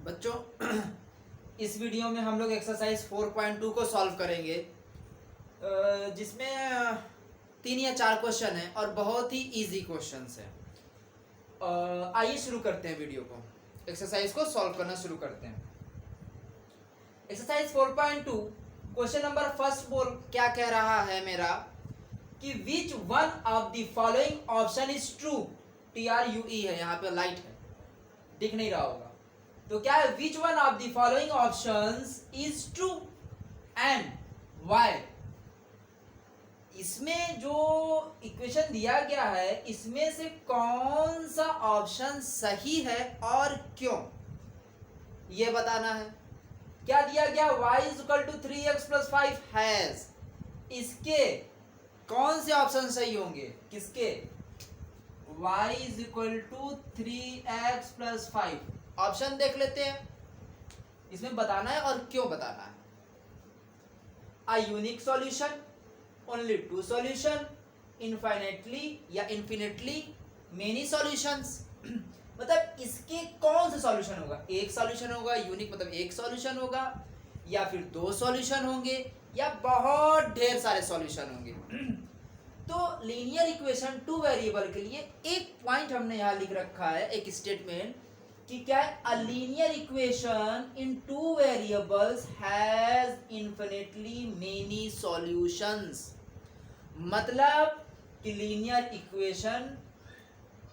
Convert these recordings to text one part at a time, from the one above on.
बच्चों इस वीडियो में हम लोग एक्सरसाइज 4.2 को सॉल्व करेंगे, जिसमें 3 या 4 क्वेश्चन हैं और बहुत ही इजी क्वेश्चंस हैं। आइए शुरू करते हैं वीडियो को, एक्सरसाइज को सॉल्व करना शुरू करते हैं। एक्सरसाइज 4.2 क्वेश्चन नंबर फर्स्ट बोल क्या कह रहा है मेरा कि विच one of the following option is true. TRUE है, यहाँ पे लाइट है, दिख नहीं रहा होगा। तो क्या है, विच one of the following options is true and why. इसमें जो इक्वेशन दिया गया है इसमें से कौन सा ऑप्शन सही है और क्यों, ये बताना है। क्या दिया गया, y is equal to 3x plus 5 has, इसके कौन से ऑप्शन सही होंगे, किसके, y is equal to 3x plus 5। Option देख लेते हैं, इसमें बताना है और क्यों बताना है। A unique solution, only two solution, infinitely या इन्फिनिटली मेनी सॉल्यूशंस। मतलब इसके कौन से सॉल्यूशन होगा, एक सॉल्यूशन होगा, यूनिक मतलब एक सॉल्यूशन होगा, या फिर 2 सॉल्यूशन होंगे, या बहुत ढेर सारे सॉल्यूशन होंगे। तो लीनियर इक्वेशन 2 वेरिएबल के लिए एक पॉइंट हमने यहां लिख रखा है, एक स्टेटमेंट कि क्या है, a linear equation in 2 variables has infinitely many solutions. मतलब कि लीनियर इक्वेशन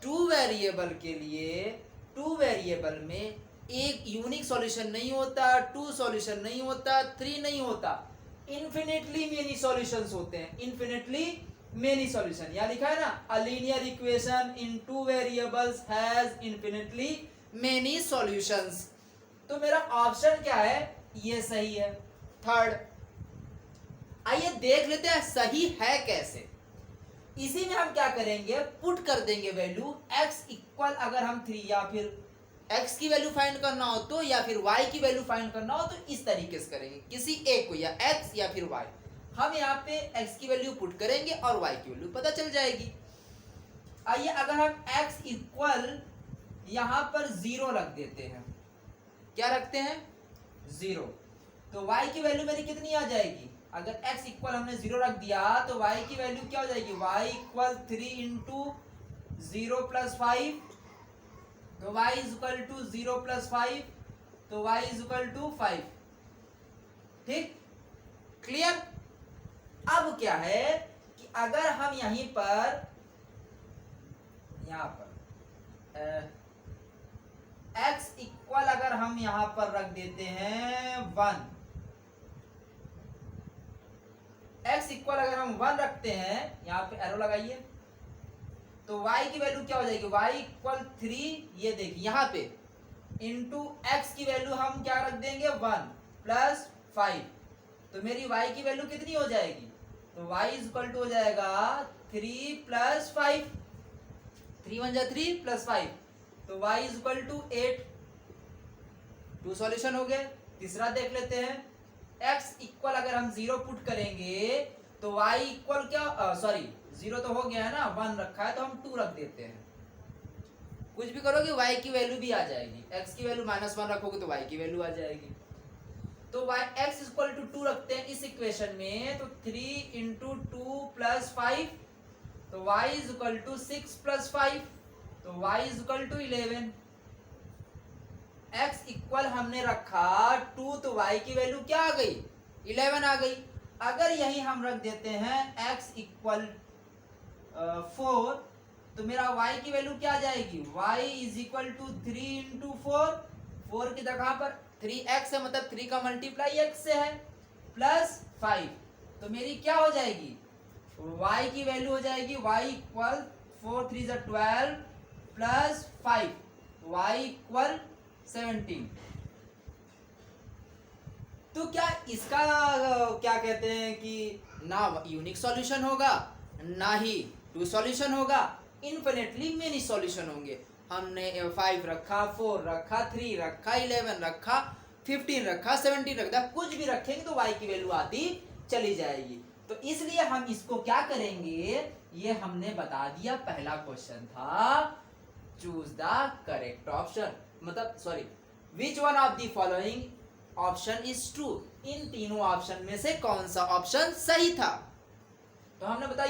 2 वेरिएबल के लिए 2 वेरिएबल में एक यूनिक सॉल्यूशन नहीं होता, 2 सॉल्यूशन नहीं होता, 3 नहीं होता, इन्फिनिटली मेनी सॉल्यूशंस होते हैं। इन्फिनिटली मेनी सॉल्यूशन यहां लिखा है ना, a linear equation in 2 variables has infinitely many solutions. तो मेरा ऑप्शन क्या है, ये सही है, थर्ड। आइए देख लेते हैं सही है कैसे। इसी में हम क्या करेंगे, पुट कर देंगे वैल्यू x इक्वल, अगर हम 3 या फिर x की वैल्यू फाइंड करना हो तो, या फिर y की वैल्यू फाइंड करना हो तो इस तरीके से करेंगे, किसी एक को, या x या फिर y। हम यहाँ पे x की वैल्यू पुट करेंगे और y की वैल्यू पता चल जाएगी। आइए अगर हम x इक्वल यहां पर 0 रख देते हैं, क्या रखते हैं, 0, तो y की वैल्यू मेरी कितनी आ जाएगी। अगर x इक्वल हमने 0 रख दिया तो y की वैल्यू क्या हो जाएगी, y इक्वल 3 इंटू 0 प्लस 5, तो y is equal to 0 plus 5, तो y इज इक्वल टू 5। ठीक, क्लियर। अब क्या है कि अगर हम यहीं पर x इक्वल अगर हम यहां पर रख देते हैं 1, x इक्वल अगर हम 1 रखते हैं, यहां पे एरो लगाइए, तो y की वैल्यू क्या हो जाएगी, y इक्वल 3, ये देखिए यहां पे इंटू x की वैल्यू हम क्या रख देंगे 1 प्लस 5, तो मेरी y की वैल्यू कितनी हो जाएगी, तो y इज इक्वल टू हो जाएगा 3 प्लस 5, 3 1 जा 3 प्लस 5, तो y is equal to 8। 2 solution हो गए। तीसरा देख लेते हैं, x इक्वल अगर हम 0 पुट करेंगे तो y इक्वल क्या, सॉरी 0 तो हो गया है ना, 1 रखा है तो हम 2 रख देते हैं। कुछ भी करोगे y की वैल्यू भी आ जाएगी, x की वैल्यू -1 रखोगे तो y की वैल्यू आ जाएगी। तो y x इक्वल टू 2 रखते हैं इस इक्वेशन में, तो 3 इंटू 2 प्लस 5, तो y is equal to 6 plus 5, तो y is equal to 11। x equal हमने रखा 2, तो y की वैल्यू क्या आ गई, 11 आ गई। अगर यही हम रख देते हैं x इक्वल 4, तो मेरा y की वैल्यू क्या आ जाएगी, y is equal to 3 into 4, 4 की जगह पर 3x है, मतलब 3 का मल्टीप्लाई x से है, प्लस 5, तो मेरी क्या हो जाएगी, y की वैल्यू हो जाएगी y इक्वल 4 3 जा 12 प्लस 5, y इक्वल 17। तो क्या इसका क्या कहते हैं कि ना यूनिक सॉल्यूशन होगा, ना ही 2 सॉल्यूशन होगा, इन्फिनिटली मेनी सॉल्यूशन होंगे। हमने 5 रखा, 4 रखा, 3 रखा, 11 रखा, 15 रखा, 17 रखा, कुछ भी रखेंगे तो y की वैल्यू आती चली जाएगी। तो इसलिए हम इसको क्या करेंगे, ये हमने बता दिया, पहला क्वेश्चन था चूज द करेक्ट ऑप्शन, मतलब sorry which one of the following option is true, इन तीनों ऑप्शन में से कौन सा ऑप्शन सही था। तो हमने बता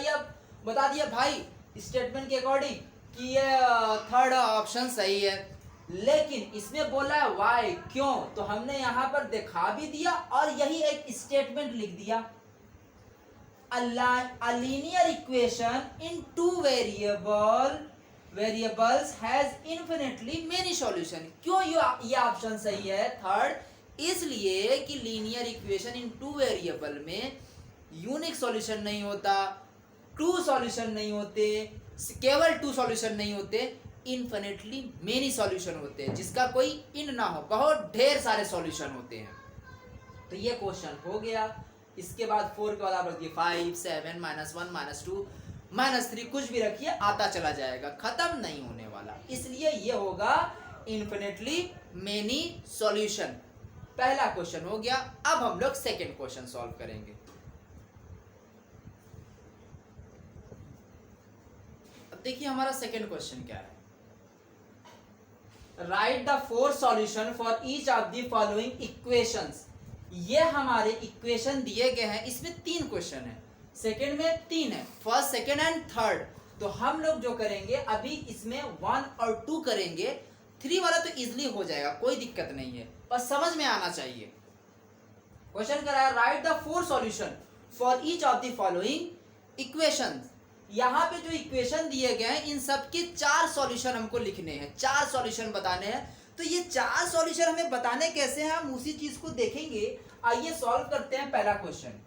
दिया भाई स्टेटमेंट के अकॉर्डिंग कि ये थर्ड ऑप्शन सही है, लेकिन इसमें बोला है वाई, क्यों, तो हमने यहां पर दिखा भी दिया और यही एक स्टेटमेंट लिख दिया। A linear equation in two variables has infinitely many solution। क्यों ये ऑप्शन सही है थर्ड, इसलिए कि linear equation in two variable में यूनिक सॉल्यूशन नहीं होता, टू सॉल्यूशन नहीं होते, केवल टू सॉल्यूशन नहीं होते, इन्फिनिटली मेनी सॉल्यूशन होते हैं, जिसका कोई इन ना हो, बहुत ढेर सारे सॉल्यूशन होते हैं। तो ये क्वेश्चन हो गया। इसके बाद 4 के बाद आप रखिए 5, 7, -1, -2, -3, कुछ भी रखिए, आता चला जाएगा, खत्म नहीं होने वाला, इसलिए ये होगा इन्फिनिटली मेनी सॉल्यूशन। पहला क्वेश्चन हो गया। अब हम लोग सेकेंड क्वेश्चन सॉल्व करेंगे। अब देखिए हमारा सेकेंड क्वेश्चन क्या है। Right the 4 solution for each of the following equations. ये हमारे इक्वेशन दिए गए हैं, इसमें 3 क्वेश्चन है, सेकेंड में 3 है, फर्स्ट, सेकेंड एंड थर्ड। तो हम लोग जो करेंगे अभी इसमें 1 और 2 करेंगे, 3 वाला तो इजिली हो जाएगा, कोई दिक्कत नहीं है, बस समझ में आना चाहिए। क्वेश्चन कर रहा है right the 4 solution for each of the following equations. यहाँ पे जो इक्वेशन दिए गए हैं इन सब के 4 सॉल्यूशन हमको लिखने हैं, 4 सॉल्यूशन बताने हैं। तो ये 4 सॉल्यूशन हमें बताने कैसे हैं, हम उसी चीज को देखेंगे। आइए सॉल्व करते हैं। पहला क्वेश्चन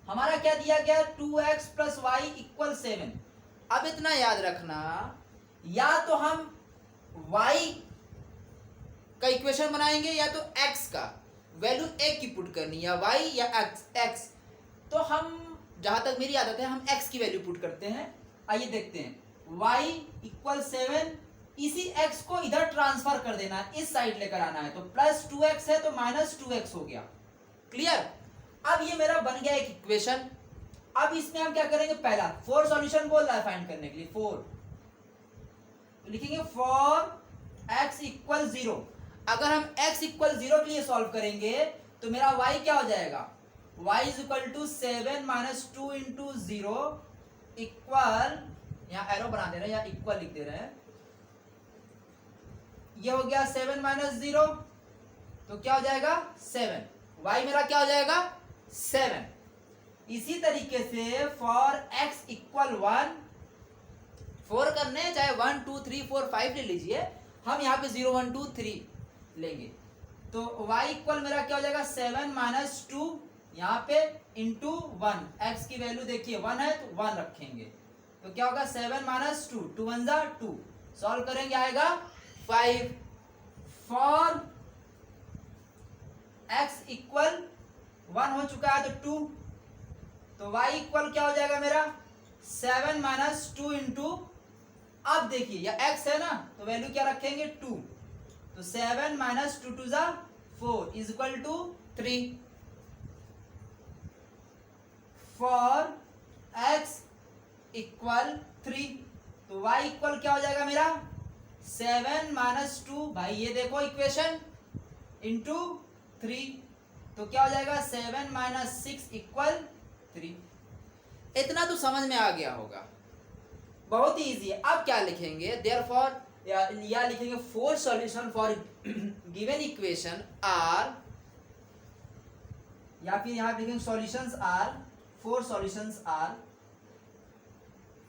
हमारा क्या दिया गया, 2x + y = 7। अब इतना याद रखना, या तो हम y का इक्वेशन बनाएंगे या तो x का वैल्यू एक की पुट करनी, या y या x। तो हम, जहां तक मेरी आदत है, हम x की वैल्यू पुट करते हैं। आइए देखते हैं, y = 7, इसी x को इधर ट्रांसफर कर देना, इस साइड लेकर आना है, तो +2x है तो -2x हो गया। क्लियर। अब ये मेरा बन गया एक इक्वेशन। अब इसमें हम क्या करेंगे, पहला 4 सॉल्यूशन बोल रहा है फाइंड करने के लिए, 4 लिखेंगे फॉर x = 0। अगर हम x = 0 के लिए सॉल्व करेंगे तो मेरा y क्या हो जाएगा, y = 7 - 2 × 0 इक्वल, यहाँ एरो बना दे रहे हैं या इक्वल लिख दे रहे हैं, ये हो गया 7 - 0, तो क्या हो जाएगा 7, y मेरा क्या हो जाएगा 7। इसी तरीके से फॉर x = 1, 4 करने चाहे 1 2 3 4 5 ले लीजिए, हम यहाँ पे 0 1 2 3 लेंगे, तो y इक्वल मेरा क्या हो जाएगा 7 - 2 यहाँ पे इंटू 1, x की वैल्यू देखिए 1 है तो 1 रखेंगे, तो क्या होगा 7 - 2, 2 1 जा 2, सॉल्व करेंगे आएगा 5। फॉर x = 1 हो चुका है तो 2, तो y इक्वल क्या हो जाएगा मेरा 7 - 2 इंटू, अब देखिए या x है ना तो वैल्यू क्या रखेंगे 2, तो 7 - 2 2 4 = 3। फॉर x = 3, तो y इक्वल क्या हो जाएगा मेरा 7 - 2, भाई ये देखो इक्वेशन, इंटू 3, तो क्या हो जाएगा 7 - 6 = 3। इतना तो समझ में आ गया होगा, बहुत ही इजी है। अब क्या लिखेंगे, देयरफॉर या लिखेंगे 4 solution for given equation are, या फिर यहां लिखेंगे solutions are, 4 solutions are,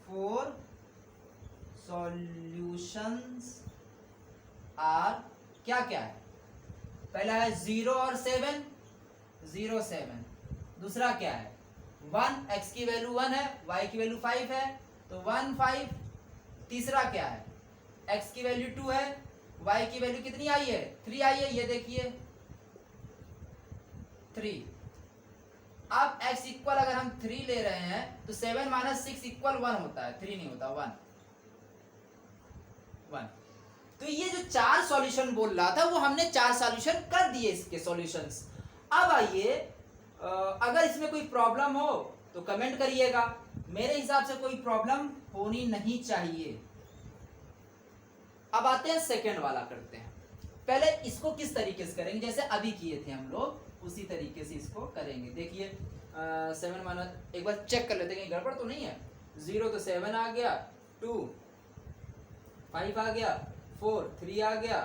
4 solutions are क्या क्या है, पहला है 0 और 7, 0 7, दूसरा क्या है 1, x की वैल्यू 1 है, y की वैल्यू 5 है, तो 1 5, तीसरा क्या है x की वैल्यू 2 है, y की वैल्यू कितनी आई है 3 आई है, ये देखिए 3। अब x इक्वल अगर हम 3 ले रहे हैं तो 7 - 6 = 1 होता है, 3 नहीं होता, 1। तो ये जो 4 सॉल्यूशन बोल रहा था वो हमने 4 सॉल्यूशन कर दिए इसके सॉल्यूशंस। अब आइए, अगर इसमें कोई प्रॉब्लम हो तो कमेंट करिएगा, मेरे हिसाब से कोई प्रॉब्लम होनी नहीं चाहिए। अब आते हैं सेकेंड वाला करते हैं। पहले इसको किस तरीके से करेंगे, जैसे अभी किए थे हम लोग उसी तरीके से इसको करेंगे। देखिए 7 माइनस, एक बार चेक कर लेते हैं गड़बड़ तो नहीं है। 0 तो 7 आ गया, 2 5 आ गया, 4 3 आ गया,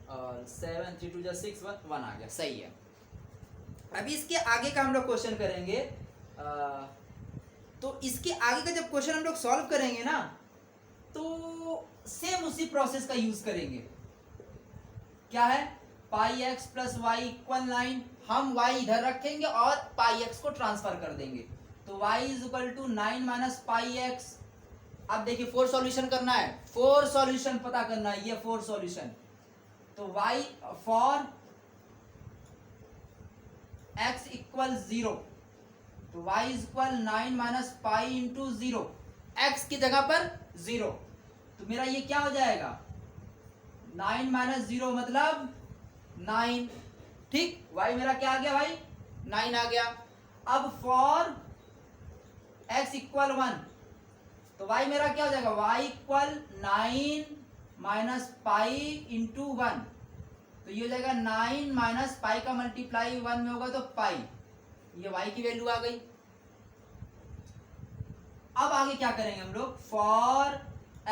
और 7 3 2 जा 6 1 आ गया, सही है। अभी इसके आगे का हम लोग क्वेश्चन करेंगे। तो इसके आगे का जब क्वेश्चन हम लोग सॉल्व करेंगे ना, तो सेम उसी प्रोसेस का यूज करेंगे। क्या है, पाई एक्स प्लस वाई इक्वल 9, हम y इधर रखेंगे और पाई एक्स को ट्रांसफर कर देंगे, तो y is equal to 9 minus pi x. अब देखिए 4 सॉल्यूशन करना है, 4 सॉल्यूशन पता करना है, ये 4 सॉल्यूशन। तो y फॉर x इक्वल 0, तो y is equal 9 minus pi into 0, x की जगह पर 0, तो मेरा ये क्या हो जाएगा 9 माइनस 0 मतलब 9, ठीक। y मेरा क्या आ गया भाई, 9 आ गया। अब फॉर x इक्वल 1, तो y मेरा क्या हो जाएगा, y equal 9 minus pi into 1, तो ये हो जाएगा 9 माइनस पाई का मल्टीप्लाई 1 में होगा तो पाई, ये y की वैल्यू आ गई। अब आगे क्या करेंगे हम लोग, फॉर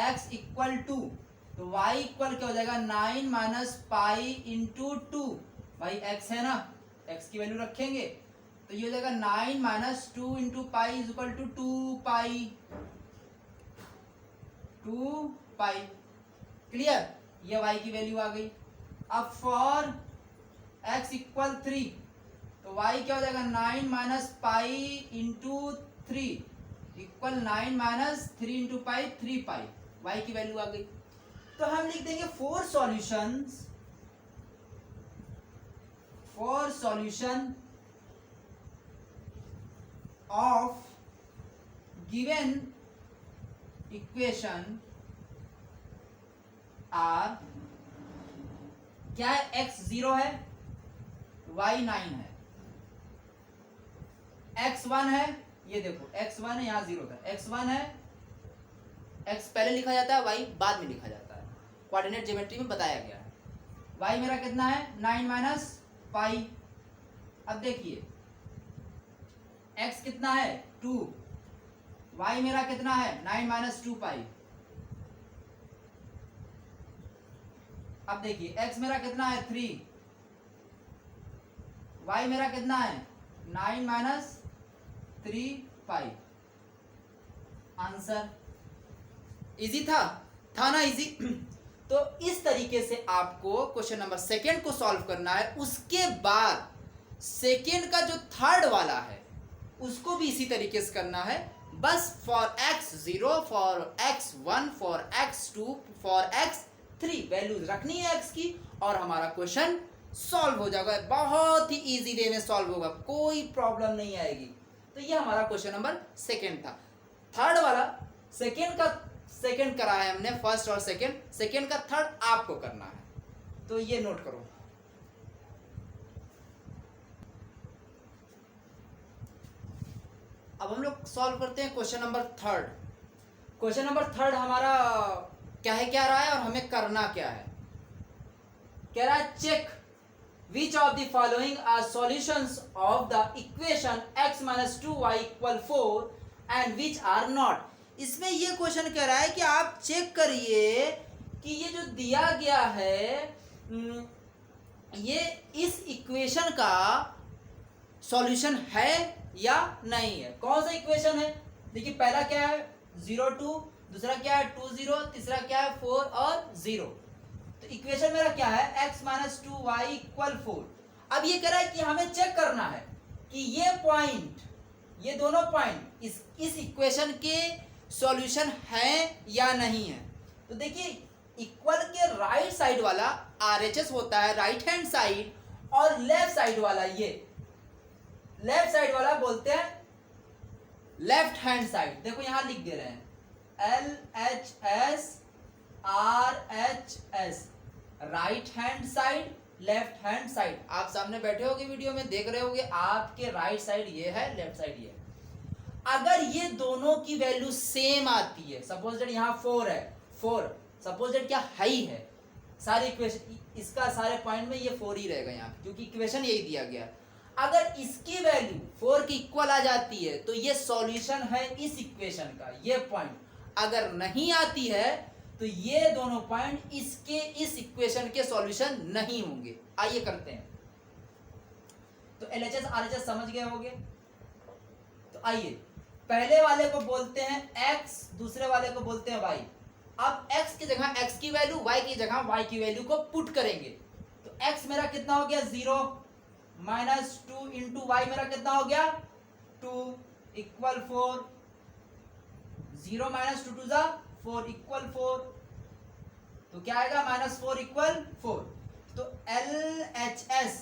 x इक्वल 2, तो y इक्वल क्या हो जाएगा 9 माइनस पाई इंटू 2, भाई x है ना, x की वैल्यू रखेंगे, तो ये हो जाएगा 9 minus 2 into pi is equal to 2 pi, clear, ये y की वैल्यू आ गई। अब फॉर x इक्वल 3, तो y क्या हो जाएगा 9 minus pi into 3 equal 9 minus 3 into pi 3 pi, y की वैल्यू आ गई। तो हम लिख देंगे 4 solution of given equation are, क्या है, x 0 है, y 9 है, x 1 है, ये देखो x 1 है, यहाँ 0 था, x 1 है, x पहले लिखा जाता है, y बाद में लिखा जाता है, कोऑर्डिनेट ज्योमेट्री में बताया गया है। y मेरा कितना है 9 माइनस पाई। अब देखिए x कितना है 2, y मेरा कितना है 9 माइनस 2 पाई। अब देखिए x मेरा कितना है 3, y मेरा कितना है 9 माइनस 3 पाई। आंसर इजी था ना, इजी। तो इस तरीके से आपको क्वेश्चन नंबर 2 को सॉल्व करना है। उसके बाद सेकेंड का जो थर्ड वाला है उसको भी इसी तरीके से करना है, बस for x0, for x1, for x2, for x3 values रखनी है x की, और हमारा क्वेश्चन सॉल्व हो जाएगा। बहुत ही इजी वे में सॉल्व होगा, कोई प्रॉब्लम नहीं आएगी। तो ये हमारा क्वेश्चन नंबर 2 था। थर्ड वाला सेकेंड करा है हमने, फर्स्ट और सेकेंड का थर्ड आपको करना है, तो ये नोट करो। अब हम लोग सॉल्व करते हैं क्वेश्चन नंबर 3। क्वेश्चन नंबर 3 हमारा क्या रहा है और हमें करना क्या है। कह रहा है check which of the following are solutions of the equation x minus 2y equal 4 and which are not। इसमें ये क्वेश्चन कह रहा है कि आप चेक करिए कि ये जो दिया गया है ये इस इक्वेशन का सॉल्यूशन है या नहीं है। कौन सा इक्वेशन है, देखिए पहला क्या है 0 2, दूसरा क्या है 2 0, तीसरा क्या है 4 और 0। तो इक्वेशन मेरा क्या है x माइनस 2y इक्वल 4। अब ये कह रहा है कि हमें चेक करना है कि ये दोनों पॉइंट इस इक्वेशन के सॉल्यूशन है या नहीं है। तो देखिए इक्वल के राइट साइड वाला RHS होता है, राइट हैंड साइड, और लेफ्ट साइड वाला ये लेफ्ट साइड वाला बोलते हैं लेफ्ट हैंड साइड। देखो यहां लिख दे रहे हैं LHS RHS, right hand side, left hand side. आप सामने बैठे होगे वीडियो में देख रहे होगे, आपके राइट साइड ये है, लेफ्ट साइड ये है। अगर ये दोनों की वैल्यू सेम आती है, सपोज दैट यहाँ 4 है, 4 सपोज दैट क्या हाई है, सारी इक्वेशन, इसका सारे पॉइंट में ये 4 ही रहेगा यहाँ पे, क्योंकि इक्वेशन यही दिया गया। अगर इसकी वैल्यू 4 की इक्वल आ जाती है तो ये सॉल्यूशन है इस इक्वेशन का, ये पॉइंट। अगर नहीं आती है तो ये दोनों पॉइंट इसके इस इक्वेशन के सॉल्यूशन नहीं होंगे। आइए करते हैं। तो LHS RHS समझ गए होंगे। तो आइए, पहले वाले को बोलते हैं x, दूसरे वाले को बोलते हैं y। अब x की जगह x की वैल्यू, y की जगह y की वैल्यू को पुट करेंगे। तो x मेरा कितना हो गया 0, -2 इंटू y मेरा कितना हो गया 2 इक्वल 4। 0 - 2 2 4 इक्वल 4। तो क्या आएगा -4 इक्वल 4। तो LHS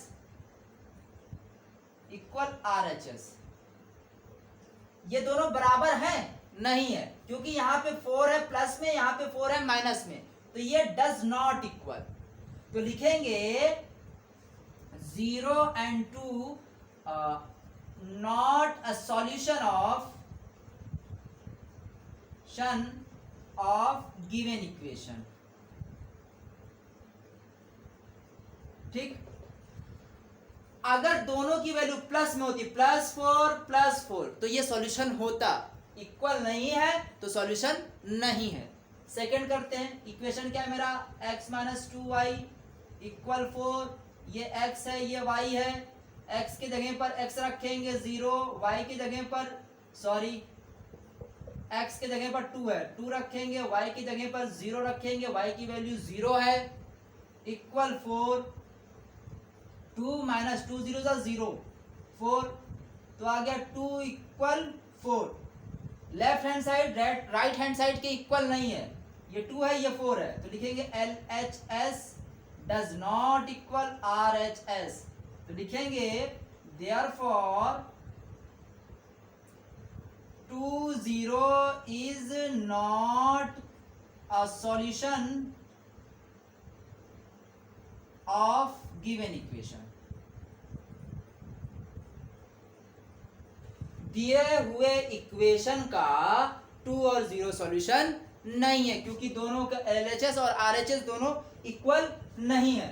इक्वल RHS, ये दोनों बराबर हैं? नहीं है, क्योंकि यहाँ पे 4 है प्लस में, यहाँ पे 4 है माइनस में, तो ये डज नॉट इक्वल। तो लिखेंगे 0 and 2 not a solution of given equation। ठीक, अगर दोनों की वैल्यू प्लस में होती, +4 तो ये सॉल्यूशन होता। इक्वल नहीं है तो सॉल्यूशन नहीं है। सेकंड करते हैं। इक्वेशन क्या है मेरा, x - 2y इक्वल 4। ये x है, ये y है। x की जगह पर x रखेंगे 0, y की जगह पर x की जगह पर 2 है, 2 रखेंगे, y की जगह पर 0 रखेंगे, y की वैल्यू 0 है, इक्वल 4। 2 - 2 0 0 4, तो आ गया 2 equal 4। Left hand side right hand side के इक्वल नहीं है, ये 2 है, ये 4 है, तो लिखेंगे LHS does not equal RHS। तो लिखेंगे therefore 2 0 is not a solution of given equation. दिए हुए इक्वेशन का 2 और 0 सॉल्यूशन नहीं है, क्योंकि दोनों का LHS और RHS दोनों इक्वल नहीं है।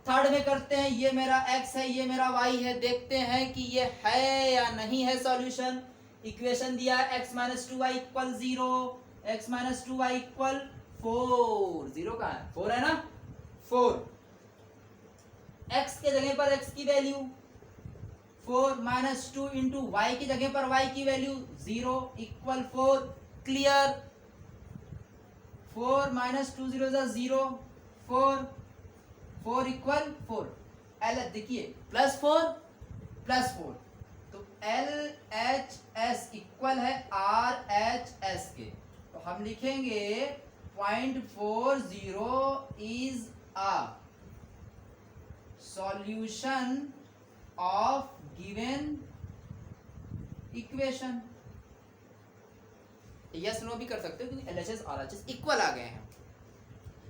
थर्ड में करते हैं। ये मेरा x है, ये मेरा y है, देखते हैं कि ये है या नहीं है सॉल्यूशन। इक्वेशन दिया है x - 2y equal 0, x - 2y equal 4। 0 कहाँ है, 4 है ना, 4। x के जगह पर x की वैल्यू 4 - 2 इंटू y की जगह पर y की value 0 equal 4। Clear. 4 - 2 0 0 4, 4 equal 4। L देखिए +4 +4, तो LHS इक्वल है RHS के। तो हम लिखेंगे 0.40 is a solution of given equation. Yes no भी कर सकते हो, क्योंकि LHS RHS इक्वल आ गए हैं।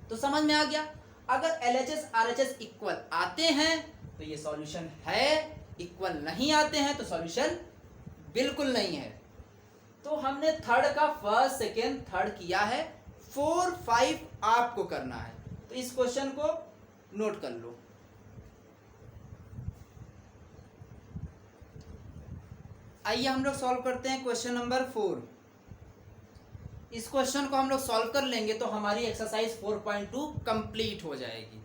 तो समझ में आ गया। अगर LHS RHS इक्वल आते हैं तो ये सॉल्यूशन है, इक्वल नहीं आते हैं तो सॉल्यूशन बिल्कुल नहीं है। तो हमने थर्ड का फर्स्ट सेकेंड थर्ड किया है, 4 5 आपको करना है। तो इस क्वेश्चन को नोट कर लो। आइए हम लोग सॉल्व करते हैं क्वेश्चन नंबर 4। इस क्वेश्चन को हम लोग सॉल्व कर लेंगे तो हमारी एक्सरसाइज 4.2 कंप्लीट हो जाएगी।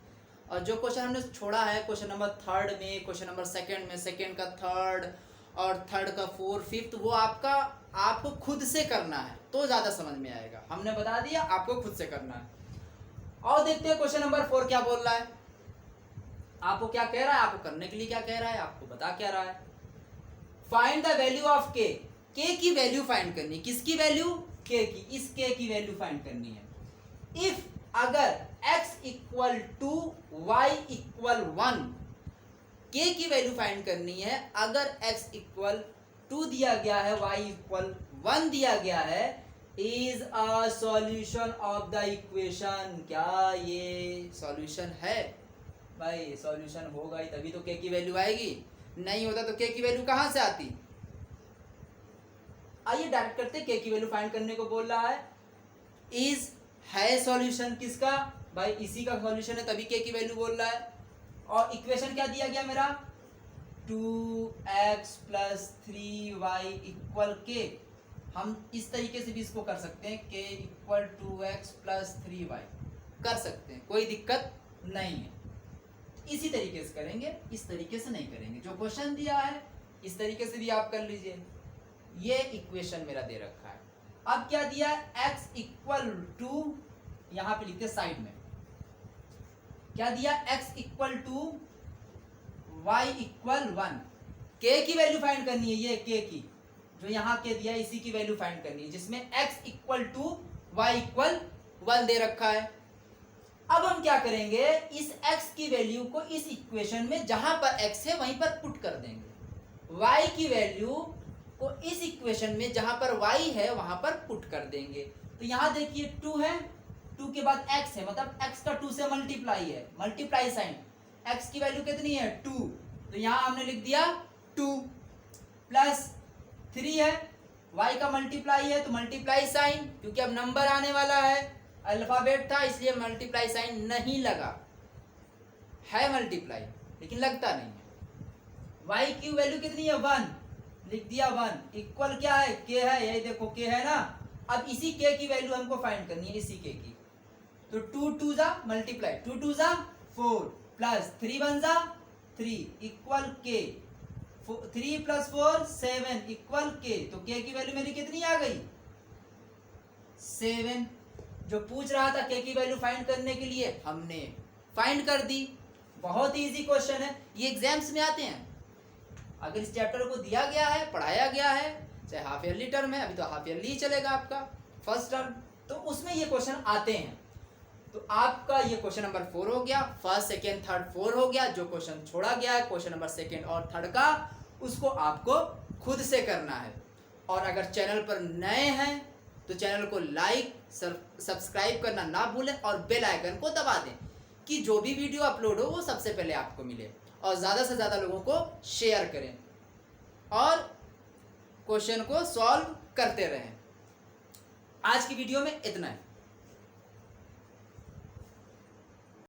और जो क्वेश्चन हमने छोड़ा है क्वेश्चन नंबर थर्ड में, क्वेश्चन नंबर सेकंड में, सेकंड का थर्ड और थर्ड का 4 5, वो आपको खुद से करना है तो ज़्यादा समझ में आएगा। हमने बता दिया, आपको खुद से करना है। और देखते हैं क्वेश्चन नंबर 4 क्या बोल रहा है, आपको क्या कह रहा है, आपको करने के लिए क्या कह रहा है, आपको बता क्या रहा है। Find the value of k। k की वैल्यू फाइंड करनी। किसकी वैल्यू, k की। इस k की वैल्यू फाइंड करनी है। इफ अगर x equal to y equal 1, k की वैल्यू फाइंड करनी है। अगर x इक्वल 2 दिया गया है, y इक्वल 1 दिया गया है, is a solution of the equation. क्या ये सॉल्यूशन है? भाई सॉल्यूशन होगा ही तभी तो k की वैल्यू आएगी, नहीं होता तो k की वैल्यू कहां से आती। आइए डायरेक्ट करते, k की वैल्यू फाइंड करने को बोल रहा है। इज है सॉल्यूशन किसका, भाई इसी का सॉल्यूशन है तभी के की वैल्यू बोल रहा है। और इक्वेशन क्या दिया गया मेरा 2x + 3y इक्वल के। हम इस तरीके से भी इसको कर सकते हैं k = 2x + 3y कर सकते हैं, कोई दिक्कत नहीं है। इसी तरीके से करेंगे, इस तरीके से नहीं करेंगे। जो क्वेश्चन दिया है इस तरीके से भी आप कर लीजिए। ये इक्वेशन मेरा दे रखा है। अब क्या दिया है x = यहां पे लिखते साइड में क्या दिया x = y = 1। k की वैल्यू फाइंड करनी है, ये k की जो यहाँ के दिया इसी की वैल्यू फाइंड करनी है, जिसमें x = y = 1 दे रखा है। अब हम क्या करेंगे, इस x की वैल्यू को इस इक्वेशन में जहां पर x है वहीं पर पुट कर देंगे, y की वैल्यू को इस इक्वेशन में जहां पर y है वहां पर पुट कर देंगे। तो यहां देखिए 2 है, 2 के बाद x है, मतलब x का 2 से मल्टीप्लाई है, मल्टीप्लाई साइन। x की वैल्यू कितनी है 2, तो यहां हमने लिख दिया 2 प्लस 3 है, y का मल्टीप्लाई है तो मल्टीप्लाई साइन, क्योंकि अब नंबर आने वाला है, अल्फाबेट था इसलिए मल्टीप्लाई साइन नहीं लगा, है मल्टीप्लाई लेकिन लगता नहीं है। y की वैल्यू कितनी है 1, लिख दिया 1 इक्वल क्या है k है, यही देखो k है ना। अब इसी k की वैल्यू हमको फाइंड करनी है, इसी k की। तो 2 2 जा मल्टीप्लाई, 2 2 जा 4 प्लस 3 1 जा 3 इक्वल k, 3 + 4 7 इक्वल k। तो k की वैल्यू मेरी कितनी आ गई 7। जो पूछ रहा था k की वैल्यू फाइंड करने के लिए हमने फाइंड कर दी। बहुत इजी क्वेश्चन है, ये एग्जाम्स में आते हैं। अगर इस चैप्टर को दिया गया है, पढ़ाया गया है, चाहे हाफ ईयरली टर्म है, अभी तो हाफ ईयरली चलेगा आपका फर्स्ट टर्म, तो उसमें ये क्वेश्चन आते हैं। तो आपका ये क्वेश्चन नंबर 4 हो गया, फर्स्ट सेकेंड थर्ड 4 हो गया। जो क्वेश्चन छोड़ा गया है क्वेश्चन नंबर 2 और 3 का, उसको आपको खुद से करना है। और अगर चैनल पर नए हैं तो चैनल को लाइक सब्सक्राइब करना ना भूलें और बेल आइकन को दबा दें कि जो भी वीडियो अपलोड हो वो सबसे पहले आपको मिले, और ज़्यादा से ज़्यादा लोगों को शेयर करें और क्वेश्चन को सॉल्व करते रहें। आज की वीडियो में इतना है।